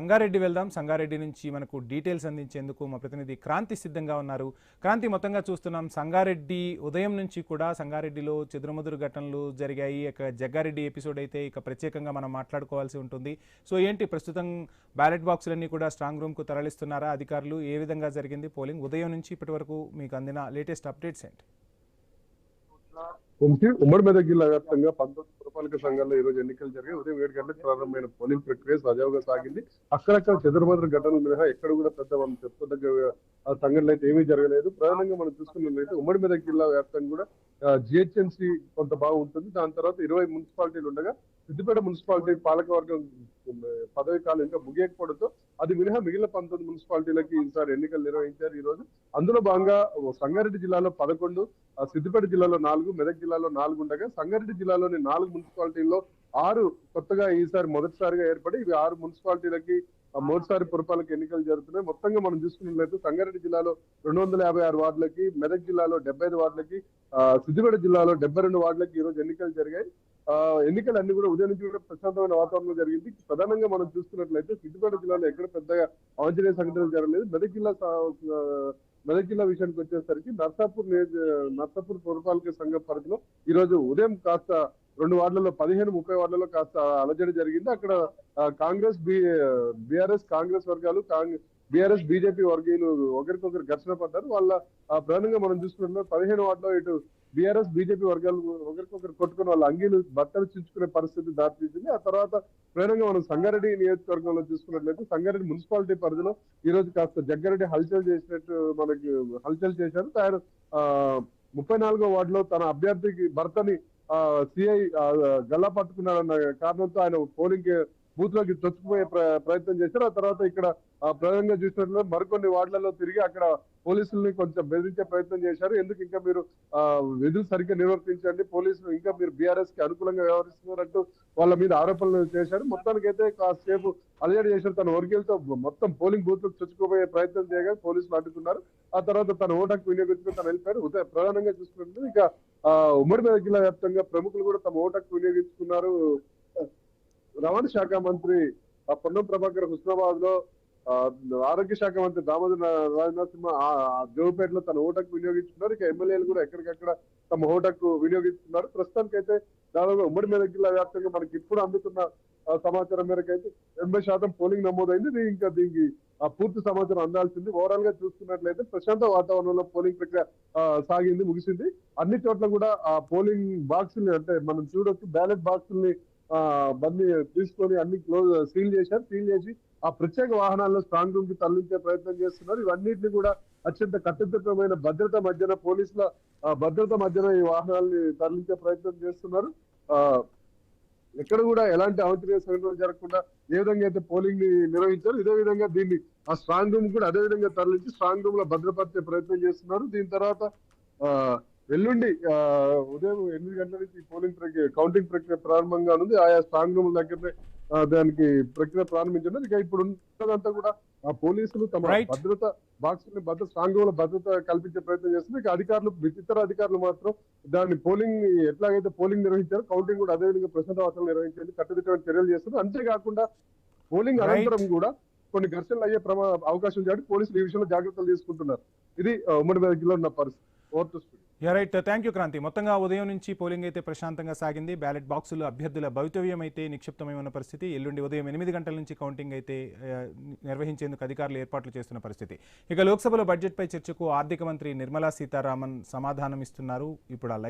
సంగారెడ్డి వెళ్దాం. సంగారెడ్డి నుంచి మనకు డీటెయిల్స్ అందించేందుకు మా ప్రతినిధి క్రాంతి సిద్ధంగా ఉన్నారు. క్రాంతి, మొత్తంగా చూస్తున్నాం సంగారెడ్డి ఉదయం నుంచి కూడా సంగారెడ్డిలో చెదురుమదురు ఘటనలు జరిగాయి. ఇక జగ్గారెడ్డి ఎపిసోడ్ అయితే ఇక ప్రత్యేకంగా మనం మాట్లాడుకోవాల్సి ఉంటుంది. సో ఏంటి ప్రస్తుతం బ్యాలెట్ బాక్సులన్నీ కూడా స్ట్రాంగ్ రూమ్కు తరలిస్తున్నారా అధికారులు? ఏ విధంగా జరిగింది పోలింగ్ ఉదయం నుంచి ఇప్పటి వరకు? మీకు అందిన లేటెస్ట్ అప్డేట్స్ ఏంటి? ఉమ్మడి మెదక్ జిల్లా వ్యాప్తంగా 19 పురపాలక సంఘాల్లో ఈ రోజు ఎన్నికలు జరిగాయి. ఉదయం 7 గంటలకు ప్రారంభమైన పోలింగ్ ప్రక్రియ సజావుగా సాగింది. అక్కడక్కడ చెదురుమదురు ఘటనలు మినహా ఎక్కడ కూడా పెద్ద మనం చెప్పుకోదగ్గ సంఘటనలు అయితే ఏమీ జరగలేదు. ప్రధానంగా మనం చూసుకున్నట్లయితే ఉమ్మడి మెదక్ జిల్లా వ్యాప్తంగా కూడా జిహెచ్ఎంసీ కొంత బాగుంటుంది. దాని తర్వాత 20 మున్సిపాలిటీలు ఉండగా సిద్దిపేట మున్సిపాలిటీ పాలకవర్గం పదవి కాలం ఇంకా ముగియకపోవడంతో అది మినహా మిగిలిన 19 మున్సిపాలిటీలకి ఈసారి ఎన్నికలు నిర్వహించారు ఈ రోజు. అందులో భాగంగా సంగారెడ్డి జిల్లాలో 11, సిద్దిపేట జిల్లాలో 4, మెదక్ జిల్లాలో 4 ఉండగా సంగారెడ్డి జిల్లాలోని 4 మున్సిపాలిటీల్లో 6 కొత్తగా ఈసారి మొదటిసారిగా ఏర్పడి ఇవి 6 మున్సిపాలిటీలకి మొదటిసారి పురపాలక ఎన్నికలు జరుగుతున్నాయి. మొత్తంగా మనం చూసుకున్నట్లయితే సంగారెడ్డి జిల్లాలో 256 వార్డులకి, మెదక్ జిల్లాలో 75 వార్డులకి, సిద్దిపేట జిల్లాలో 72 వార్డులకి ఈ రోజు ఎన్నికలు జరిగాయి. ఎన్నికలు అన్ని కూడా ఉదయం నుంచి కూడా ప్రశాంతమైన వాతావరణంలో జరిగింది. ప్రధానంగా మనం చూసుకున్నట్లయితే సిద్దిపేట జిల్లాలో ఎక్కడ పెద్దగా అవాంఛనీయ సంఘటనలు జరగలేదు. మెదక్ జిల్లా విషయానికి వచ్చేసరికి నర్సాపూర్ పురపాలక సంఘం పరిధిలో ఈ రోజు ఉదయం కాస్త 2 వార్డులలో 15-30 వార్డులలో కాస్త అలజడి జరిగింది. అక్కడ కాంగ్రెస్ కాంగ్రెస్ వర్గాలు బీఆర్ఎస్ బీజేపీ వర్గీయులు ఒకరికొకరు ఘర్షణ పడ్డారు. వాళ్ళ ప్రధానంగా మనం చూసుకున్నట్లు 15 వార్డులో ఇటు బీఆర్ఎస్ బీజేపీ వర్గాలు ఒకరికొకరు కొట్టుకుని వాళ్ళ అంగీలు బట్టలు చించుకునే పరిస్థితి దారితీసింది. ఆ తర్వాత ప్రధానంగా మనం సంగారెడ్డి నియోజకవర్గంలో చూసుకున్నట్లయితే సంగారెడ్డి మున్సిపాలిటీ పరిధిలో ఈ రోజు కాస్త జగ్గారెడ్డి హల్చల్ చేశారు. ఆయన 34వ వార్డులో తన అభ్యర్థికి భర్తని సిఐ గల్లా పట్టుకున్నాడన్న కారణంతో ఆయన పోలింగ్ బూత్ లోకి చొచ్చుకుపోయే ప్రయత్నం చేశారు. ఆ తర్వాత ఇక్కడ ప్రధానంగా చూసినట్లు మరికొన్ని వార్డులలో తిరిగి అక్కడ పోలీసుల్ని కొంచెం బెదిరించే ప్రయత్నం చేశారు. ఎందుకు ఇంకా మీరు విధులు సరిగ్గా నిర్వర్తించండి, పోలీసులు ఇంకా మీరు బీఆర్ఎస్ కి అనుకూలంగా వ్యవహరిస్తున్నారంటూ వాళ్ళ మీద ఆరోపణలు చేశారు. మొత్తానికైతే కాసేపు అలజడి చేశారు. తన వర్గీయులతో మొత్తం పోలింగ్ బూత్ లకు చొచ్చుకుపోయే ప్రయత్నం చేయగా పోలీసులు అడ్డుకున్నారు. ఆ తర్వాత తన ఓటాకు వినియోగించుకుని తను వెళ్ళిపోయారు. ప్రధానంగా చూసుకుంటే ఇక ఉమ్మడి మెదక్ జిల్లా వ్యాప్తంగా ప్రముఖులు కూడా తమ ఓటాకు వినియోగించుకున్నారు. రవాణా శాఖ మంత్రి పొన్నం ప్రభాకర్ హుస్నాబాద్ లో, ఆరోగ్య శాఖ మంత్రి దామోదర్ రాజనరసింహ జోగుపేటలో తన ఓటాకు వినియోగించుకున్నారు. ఇక ఎమ్మెల్యేలు కూడా ఎక్కడికక్కడ తమ ఓటాకు వినియోగిస్తున్నారు. ప్రస్తుతానికైతే దాదాపు ఉమ్మడి మెదక్ జిల్లా వ్యాప్తంగా మనకి ఇప్పుడు అందుతున్న సమాచారం మేరకు అయితే 80% పోలింగ్ నమోదైంది. ఇంకా దీనికి పూర్తి సమాచారం అందాల్సింది. ఓవరాల్ గా చూసుకున్నట్లయితే ప్రశాంత వాతావరణంలో పోలింగ్ ప్రక్రియ సాగింది, ముగిసింది. అన్ని చోట్ల కూడా ఆ పోలింగ్ బాక్సుల్ని అంటే మనం చూడొచ్చు బ్యాలెట్ బాక్సుల్ని బందీ తీసుకొని అన్ని సీల్ చేసి ఆ ప్రత్యేక వాహనాల్లో స్ట్రాంగ్ రూమ్ కి తరలించే ప్రయత్నం చేస్తున్నారు. ఇవన్నిటిని కూడా అత్యంత కట్టుదిట్టమైన భద్రత మధ్యన పోలీసుల భద్రత మధ్యన ఈ వాహనాలని తరలించే ప్రయత్నం చేస్తున్నారు. ఎక్కడ కూడా ఎలాంటి అవాంఛనీయ సంఘటనలు జరగకుండా ఏ విధంగా అయితే పోలింగ్ ని నిర్వహించారు ఇదే విధంగా దీన్ని ఆ స్ట్రాంగ్ రూమ్ కూడా అదే విధంగా తరలించి స్ట్రాంగ్ రూమ్ లో భద్రపరిచే ప్రయత్నం చేస్తున్నారు. దీని తర్వాత ఎల్లుండి ఉదయం 8 గంటల నుంచి పోలింగ్ ప్రక్రియ కౌంటింగ్ ప్రక్రియ ప్రారంభంగా ఉంది. ఆయా స్ట్రాంగ్ రూమ్ దగ్గరనే దానికి ప్రక్రియ ప్రారంభించారు. ఇక ఇప్పుడు ఉన్నదంతా కూడా ఆ పోలీసులు తమ భద్రత బాక్స్ స్ట్రాంగ్ రూమ్ లో భద్రత కల్పించే ప్రయత్నం చేస్తున్నారు. ఇక ఇతర అధికారులు మాత్రం దాన్ని పోలింగ్ ఎట్లాగైతే పోలింగ్ నిర్వహించారో కౌంటింగ్ కూడా అదేవిధంగా ప్రశాంత వాతావరణం నిర్వహించేందుకు కట్టుదిట్టమైన చర్యలు చేస్తున్నారు. అంతేకాకుండా పోలింగ్ అనంతరం కూడా కొన్ని ఘర్షణలు అయ్యే అవకాశం కాబట్టి పోలీసులు ఈ విషయంలో జాగ్రత్తలు తీసుకుంటున్నారు. ఇది ఉమ్మడి మెదక్ జిల్లాలో ఉన్న పరిస్థితి. Right, thank you Kranthi. మొత్తంగా ఉదయం నుంచి పోలింగ్ అయితే ప్రశాంతంగా సాగింది. బ్యాలెట్ బాక్సులు అభ్యర్థుల భవితవ్యం అయితే నిక్షిప్తమై ఉన్న పరిస్థితి. ఎల్లుండి ఉదయం 8 గంటల నుంచి కౌంటింగ్ అయితే నిర్వహించేందుకు అధికారులు ఏర్పాట్లు చేస్తున్న పరిస్థితి. ఇక లోక్సభలో బడ్జెట్పై చర్చకు ఆర్థిక మంత్రి నిర్మలా సీతారామన్ సమాధానం ఇస్తున్నారు. ఇప్పుడు ఆ లైవ్